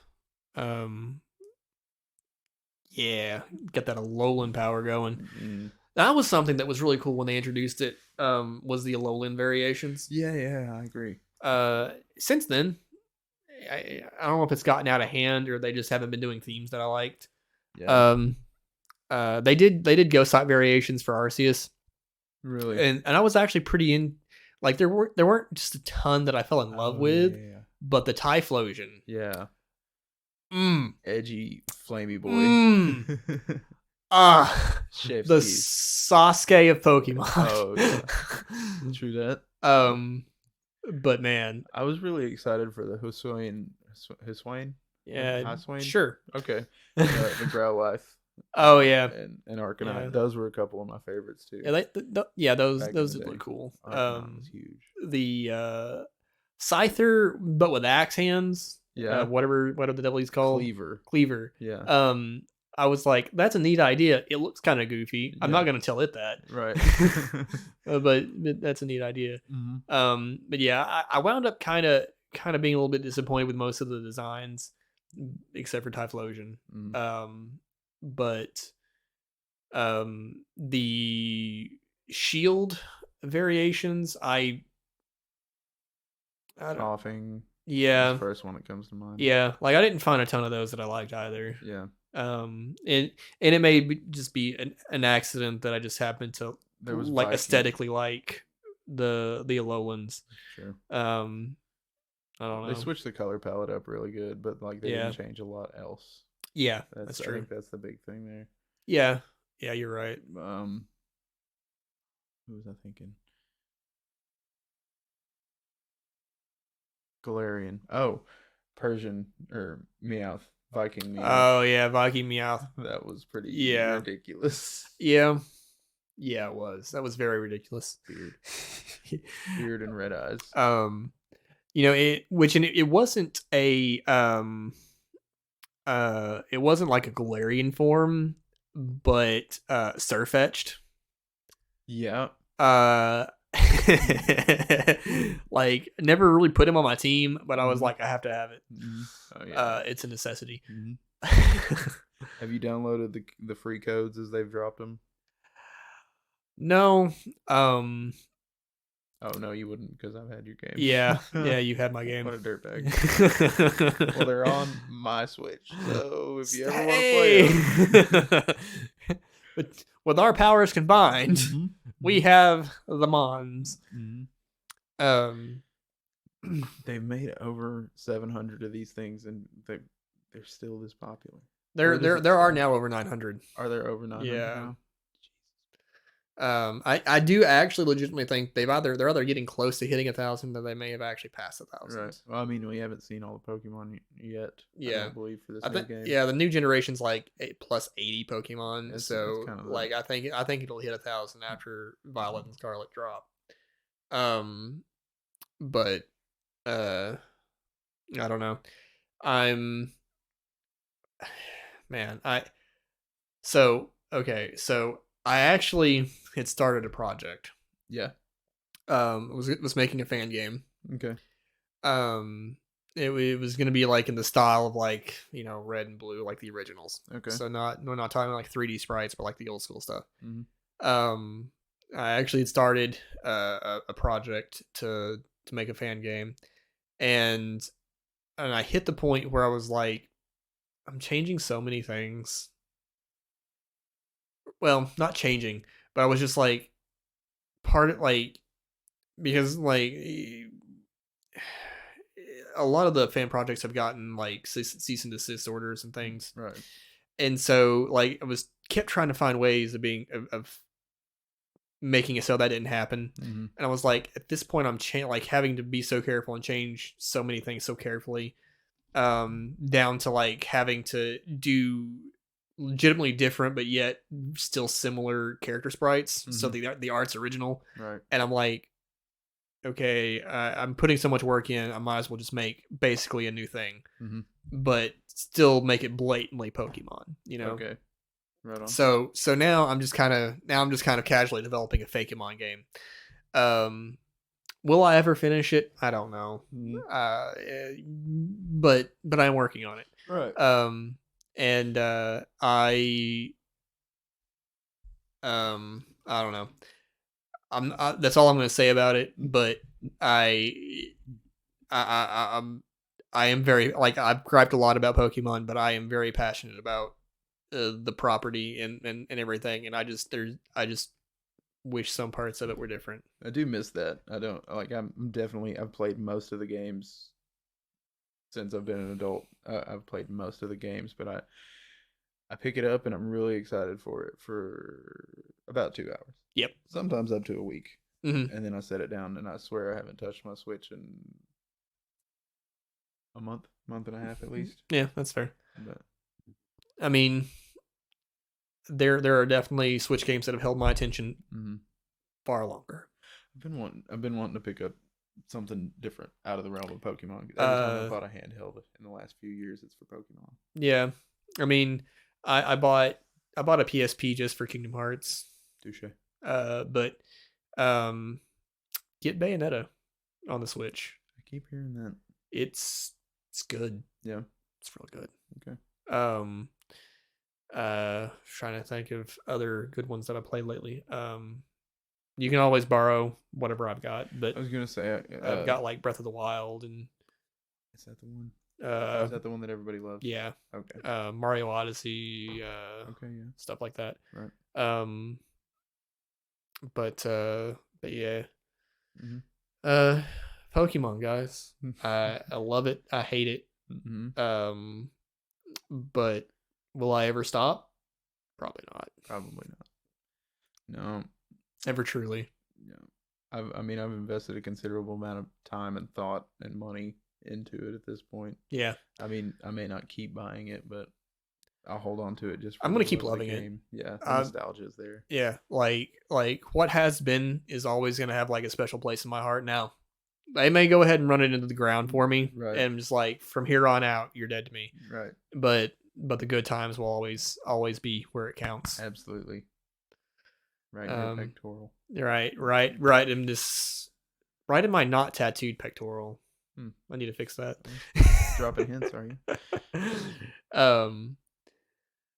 Yeah, get that Alolan power going. That was something that was really cool when they introduced it. Was the Alolan variations? Yeah, I agree. Since then, I don't know if it's gotten out of hand or they just haven't been doing themes that I liked. Yeah. They did ghost type variations for Arceus. Really? And I was actually pretty in. Like there weren't just a ton that I fell in love with, but the Typhlosion. Yeah. Edgy, flamey boy. The Sasuke of Pokemon. Oh, yeah. True that. But man, I was really excited for the Hisuian. Yeah, Hisuian? Sure. Okay. The Growlithe. Oh yeah, and Arcanine. Yeah. Those were a couple of my favorites too. Yeah, those did look cool. Arcanine was huge. The Scyther, but with axe hands. Yeah. Whatever the devil he's called. Cleaver. Yeah. I was like, that's a neat idea. It looks kind of goofy. I'm not gonna tell it that. Right. but that's a neat idea. But yeah, I wound up kind of being a little bit disappointed with most of the designs, except for Typhlosion. But the shield variations, I don't. Coughing. Yeah. The first one that comes to mind. Yeah, like I didn't find a ton of those that I liked either. Yeah. And it may just be an accident that I just happened to like Viking. Aesthetically like the Alolans. Sure. I don't know. They switched the color palette up really good, but like they didn't change a lot else. Yeah, that's true. I think that's the big thing there. Yeah, you're right. Who was I thinking? Galarian. Oh, Persian or Meowth. Viking Meowth. Oh yeah, Viking Meowth. That was pretty ridiculous. Yeah. Yeah, it was. That was very ridiculous. Beard and red eyes. It wasn't a it wasn't like a Galarian form, but Surfetched. Yeah. Like never really put him on my team, but I was like, I have to have it. Oh, yeah. It's a necessity. Have you downloaded the free codes as they've dropped them? No. Oh no, you wouldn't because I've had your game. Yeah, you had my game. What a dirtbag. Well, they're on my Switch, so if you ever want to play them. But with our powers combined, we have the Mons. They've made over 700 of these things, and they're still this popular. There are now over 900. Are there over 900 now? I do actually legitimately think they're either getting close to hitting 1,000, or they may have actually passed 1,000. Right. Well, I mean, we haven't seen all the Pokemon yet. Yeah. I don't believe for this new game. Yeah, the new generation's like plus 80 Pokemon. It's so kind of like I think it'll hit 1,000 after Violet and Scarlet drop. But I don't know. Man, so I actually had started a project. Yeah. Was making a fan game. Okay. It was gonna be like in the style of like, Red and Blue, like the originals. Okay. So we're not talking like 3D sprites, but like the old school stuff. Mm-hmm. I actually had started a project to make a fan game, and I hit the point where I was like, I'm changing so many things. Well, not changing, but I was just like, because like a lot of the fan projects have gotten like cease and desist orders and things, right? And so like I was kept trying to find ways of making it so that didn't happen, and I was like, at this point, I'm like having to be so careful and change so many things so carefully, down to like having to do legitimately different but yet still similar character sprites, so the art's original, right? And I'm like, okay, I'm putting so much work in, I might as well just make basically a new thing, but still make it blatantly Pokemon, Okay, right on. So now I'm just kind of casually developing a Fakemon game. Will I ever finish it? I don't know. But I'm working on it. Right. And I don't know. That's all I'm going to say about it. But I am very, like, I've griped a lot about Pokemon, but I am very passionate about the property and everything. And I just wish some parts of it were different. I do miss that. I don't like. I've played most of the games since I've been an adult. I've played most of the games, but I pick it up and I'm really excited for it for about 2 hours. Yep. Sometimes up to a week. And then I set it down, and I swear I haven't touched my Switch in a month and a half at least. Yeah, that's fair. But I mean, there are definitely Switch games that have held my attention far longer. I've been wanting to pick up something different out of the realm of Pokemon. Every time I bought a handheld in the last few years, it's for Pokemon. Yeah, I mean, I bought a PSP just for Kingdom Hearts. Touche. But get Bayonetta on the Switch. I keep hearing that. It's good. Yeah, it's real good. Okay. Trying to think of other good ones that I played lately. You can always borrow whatever I've got, but I was gonna say I've got like Breath of the Wild, and is that the one? Is that the one that everybody loves? Yeah. Okay. Mario Odyssey. Okay. Yeah. Stuff like that. Right. But yeah. Pokemon, guys. I love it. I hate it. But will I ever stop? Probably not. Probably not. No. Ever truly. No. I've invested a considerable amount of time and thought and money into it at this point. Yeah. I mean, I may not keep buying it, but I'll hold on to it just for I'm going to keep loving it. Yeah. The nostalgia is there. Yeah. Like what has been is always going to have like a special place in my heart now. They may go ahead and run it into the ground for me. Right. And just like, from here on out, you're dead to me. Right. But the good times will always be where it counts. Absolutely. Right in your pectoral. Right in this, right in my not tattooed pectoral. I need to fix that. Dropping hints, are you?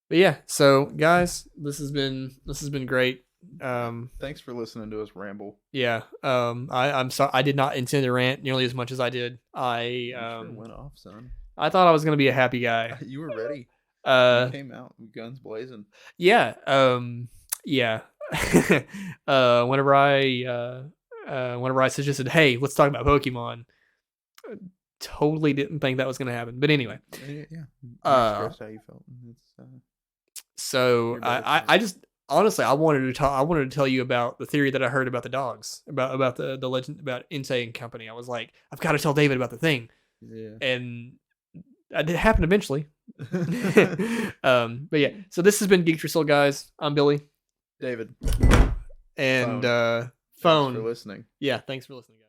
But yeah, so guys, this has been great. Thanks for listening to us ramble. Yeah. I'm sorry, I did not intend to rant nearly as much as I did. You sure went off, son. I thought I was gonna be a happy guy. You were ready. You came out with guns blazing. Yeah. Yeah. Whenever I suggested, hey, let's talk about Pokemon, I totally didn't think that was gonna happen. But anyway. Yeah. Expressed how you felt. So I just honestly, I wanted to tell you about the theory that I heard about the dogs, about the legend about Insane Company. I was like, I've got to tell David about the thing, and it happen eventually. But yeah, so this has been Geek for Soul, guys. I'm Billy. David. And Phone. Thanks for listening. Yeah, thanks for listening, guys.